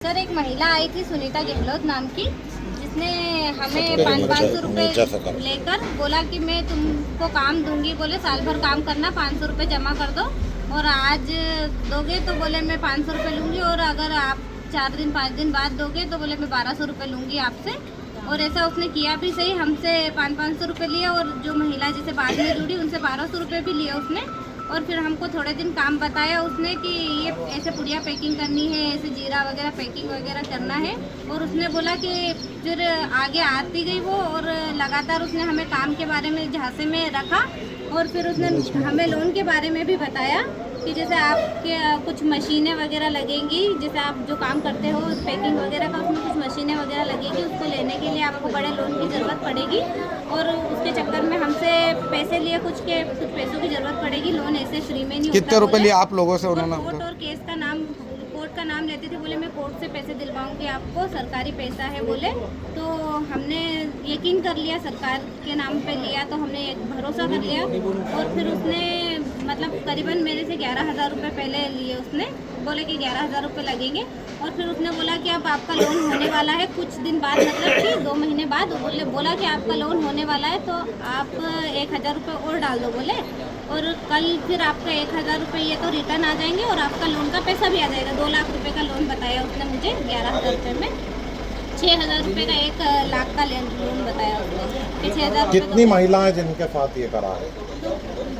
Sir एक महिला आई थी सुनीता गहलोत नाम की, जिसने हमें 500 रुपये लेकर बोला कि मैं तुमको काम दूंगी, बोले साल भर काम करना, 500 रुपये जमा कर दो और आज दोगे तो बोले मैं 500 रुपये लूँगी और अगर आप 4 दिन 5 दिन बाद दोगे तो बोले मैं 1200 रुपये लूँगी आपसे। और ऐसा उसने किया भी सही, हमसे 500 रुपये लिए और जो महिला जिसे बाद में जुड़ी उनसे 1200 रुपये भी लिए उसने। और फिर हमको थोड़े दिन काम बताया उसने कि ये ऐसे पुड़िया पैकिंग करनी है, ऐसे जीरा वगैरह पैकिंग वगैरह करना है। और उसने बोला कि फिर आगे आती गई वो और लगातार उसने हमें काम के बारे में झांसे में रखा। और फिर उसने हमें लोन के बारे में भी बताया कि जैसे आपके कुछ मशीनें वगैरह लगेंगी, जैसे आप जो काम करते हो पैकिंग वगैरह का, उसमें कुछ मशीनें वगैरह लगेंगी, उसको लेने के लिए आपको बड़े लोन की ज़रूरत पड़ेगी। और उसके चक्कर में हमसे पैसे लिए कुछ पैसों की ज़रूरत पड़ेगी, लोन ऐसे फ्री में नहीं होता। कितने रुपए लिए आप लोगों से उन्होंने? कोर्ट और केस का नाम, कोर्ट का नाम लेते थे, बोले मैं कोर्ट से पैसे दिलवाऊंगी आपको, सरकारी पैसा है बोले। तो हमने यकीन कर लिया, सरकार के नाम पे लिया तो हमने एक भरोसा कर लिया। और फिर उसने मतलब करीबन मेरे से 11,000 रुपये पहले लिए उसने, बोले कि 11,000 रुपये लगेंगे। और फिर उसने बोला कि अब आपका लोन होने वाला है कुछ दिन बाद, मतलब कि 2 महीने बाद बोला कि आपका लोन होने वाला है तो आप 1,000 रुपये और डाल दो बोले। और कल फिर आपका 1,000 रुपये ये तो रिटर्न आ जाएंगे और आपका लोन का पैसा भी आ जाएगा। 2 लाख रुपए का लोन बताया उसने मुझे, 11,000 रुपये में 6,000 रुपये का 1 लाख का लोन बताया उसने। 6,000 कितनी महिलाएं जिनके साथ ये करा है?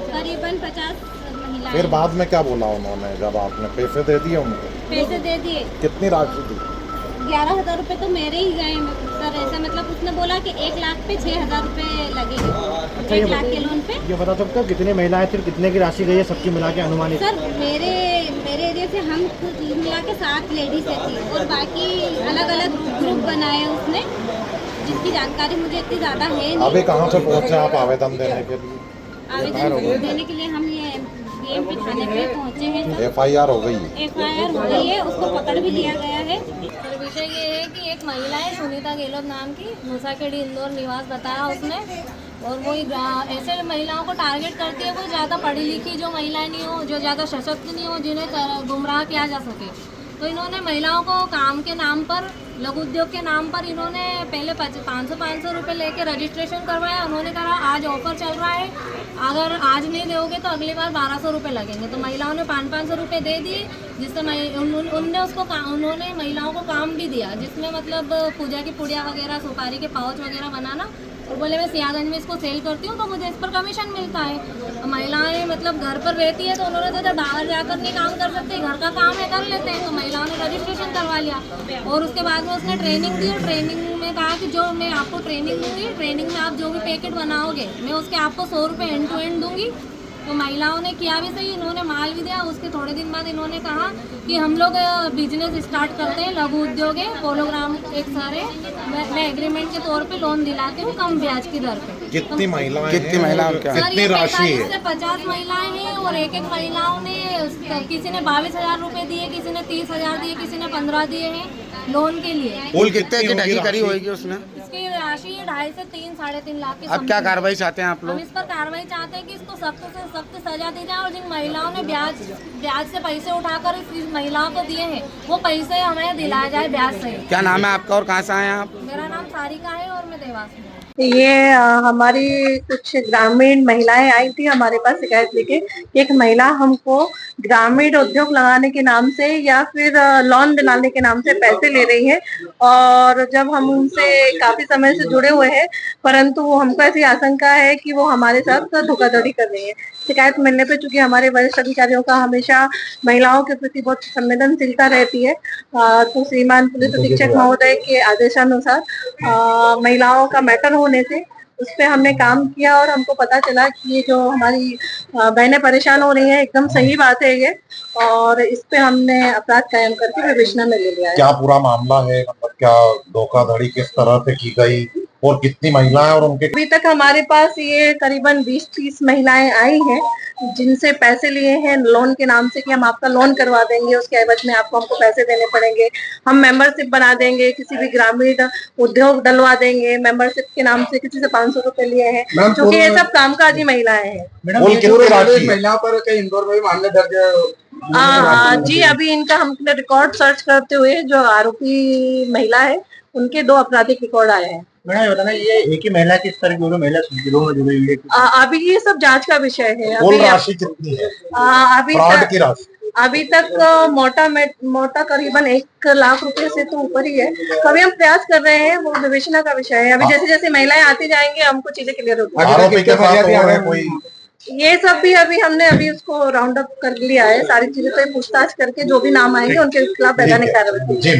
करीबन 50 महिलाएं। फिर बाद में क्या बोला उन्होंने जब आपने पैसे दे दिए उनको? पैसे दे दिए। कितनी राशि दी? 11,000 रुपये तो मेरे ही गए सर। ऐसा मतलब उसने बोला कि 1 लाख पे 6,000 रुपये लगेंगे, 1 लाख के लोन पे। ये बता सकते हो कितनी महिलाएं थी, कितने की राशि गई है सबकी मिला के अनुमानित? सर मेरे एरिया से हम खुद मिला के 7 लेडीज़ थी और बाकी अलग अलग ग्रुप बनाए उसने, जिसकी जानकारी मुझे इतनी ज़्यादा है नहीं। अभी कहाँ से पहुँचे आप आवेदन देने के लिए? आवेदन देने के लिए हम ये BMP थाने पे पहुँचे हैं। FIR हो गई है? FIR हो गई है, उसको पकड़ भी लिया गया है। विषय ये है कि एक महिला है सुनीता गहलोत नाम की, मूसाखेड़ी इंदौर निवास बताया उसने। और वो ऐसे महिलाओं को टारगेट करती है, वो ज़्यादा पढ़ी लिखी जो महिलाएं नहीं हो, जो ज़्यादा सशक्त नहीं हो, जिन्हें गुमराह किया जा सके। तो इन्होंने महिलाओं को काम के नाम पर, लघु उद्योग के नाम पर इन्होंने पहले 500 रुपये लेके रजिस्ट्रेशन करवाया। उन्होंने कहा आज ऑफर चल रहा है, अगर आज नहीं दोगे तो अगली बार 1200 रुपये लगेंगे। तो महिलाओं ने 500 रुपये दे दिए, जिससे उन्होंने महिलाओं को काम भी दिया, जिसमें मतलब पूजा की पुड़िया वगैरह, सुपारी के पाउच वगैरह बनाना। और बोले मैं सियागंज में इसको सेल करती हूँ तो मुझे इस पर कमीशन मिलता है। महिलाएं मतलब घर पर रहती है तो उन्होंने सोचा बाहर जाकर नहीं काम कर सकते, घर का काम है कर लेते हैं। तो महिलाओं ने रजिस्ट्रेशन करवा लिया और उसके बाद में उसने ट्रेनिंग दी। ट्रेनिंग में कहा कि जो मैं आपको ट्रेनिंग दूंगी, ट्रेनिंग में आप जो भी पैकेट बनाओगे मैं उसके आपको 100 रुपये एंड टू एंड दूंगी। तो महिलाओं ने किया भी सही, इन्होंने माल भी दिया। उसके थोड़े दिन बाद इन्होंने कहा कि हम लोग बिजनेस स्टार्ट करते हैं, लघु उद्योग है, पोलोग्राम एक सारे, मैं एग्रीमेंट के तौर पे लोन दिलाती हूँ कम ब्याज की दर पे। कितनी महिलाएं? कितनी महिलाएं? कितनी राशि है? 50 महिलाएं हैं और एक महिलाओं ने, किसी ने 22,000 रुपए दिए, किसी ने 30,000 दिए, किसी ने 15 दिए हैं लोन के लिए। कुल कितने की ठगी करी होगी उसने? इसकी राशि 2.5 से 3, 3.5 लाख की। अब क्या कार्रवाई चाहते हैं आप लोग? हम इस पर कार्रवाई चाहते हैं कि इसको सख्त से सख्त सजा दी जाए और जिन महिलाओं ने ब्याज से पैसे उठाकर इस महिलाओं को दिए हैं वो पैसे हमें दिलाया जाए ब्याज से। क्या नाम है आपका और कहाँ से आए हैं आप? मेरा नाम सारिका है और मैं देवास में हूँ। ये हमारी कुछ ग्रामीण महिलाएं आई थी हमारे पास शिकायत लेके कि एक महिला हमको ग्रामीण उद्योग लगाने के नाम से या फिर लोन दिलाने के नाम से पैसे ले रही है। और जब हम उनसे काफी समय से जुड़े हुए हैं, परंतु हमको ऐसी आशंका है कि वो हमारे साथ धोखाधड़ी कर रही है। शिकायत मिलने पे चूंकि हमारे वरिष्ठ अधिकारियों का हमेशा महिलाओं के प्रति बहुत संवेदनशीलता रहती है, तो श्रीमान पुलिस अधीक्षक महोदय के आदेशानुसार महिलाओं का मैटर होने से उस पर हमने काम किया और हमको पता चला कि ये जो हमारी बहनें परेशान हो रही हैं, एकदम सही बात है ये। और इस पे हमने अपराध कायम करके विवेचना में ले लिया है। क्या पूरा मामला है? मतलब क्या धोखाधड़ी किस तरह से की गई और कितनी महिलाएं और उनके? अभी तक हमारे पास ये करीबन 20-30 महिलाएं आई हैं जिनसे पैसे लिए हैं लोन के नाम से कि हम आपका लोन करवा देंगे, उसके एवज में आपको हमको पैसे देने पड़ेंगे, हम मेंबरशिप बना देंगे, किसी भी ग्रामीण उद्योग डलवा देंगे, मेंबरशिप के नाम से किसी से 500 रुपए लिए हैं, क्योंकि ये सब कामकाजी महिलाएं हैं। महिलाओं पर कई इंदौर में भी मामले दर्ज जी अभी इनका हमने रिकॉर्ड सर्च करते हुए जो आरोपी महिला है उनके 2 आपराधिक रिकॉर्ड आए हैं। मैडम ये बताना, ये एक ही महिला किस तरह की महिला गिरोह में जुड़ी हुई है? अभी ये सब जांच का विषय है। कुल राशि कितनी है अभी फ्रॉड की राशि? अभी तक मोटा करीबन 1 लाख रुपए से तो ऊपर ही है। अभी हम प्रयास कर रहे हैं, वो विवेचना का विषय है। अभी जैसे जैसे महिलाएं आती जाएंगी हमको चीजें क्लियर होती हैं। आरोपी के साथ और है कोई? ये सब भी हमने उसको राउंड अप कर लिया है। सारी चीजें तो पूछताछ करके जो भी नाम आएंगे उनके खिलाफ वैधानिक कार्रवाई। जी।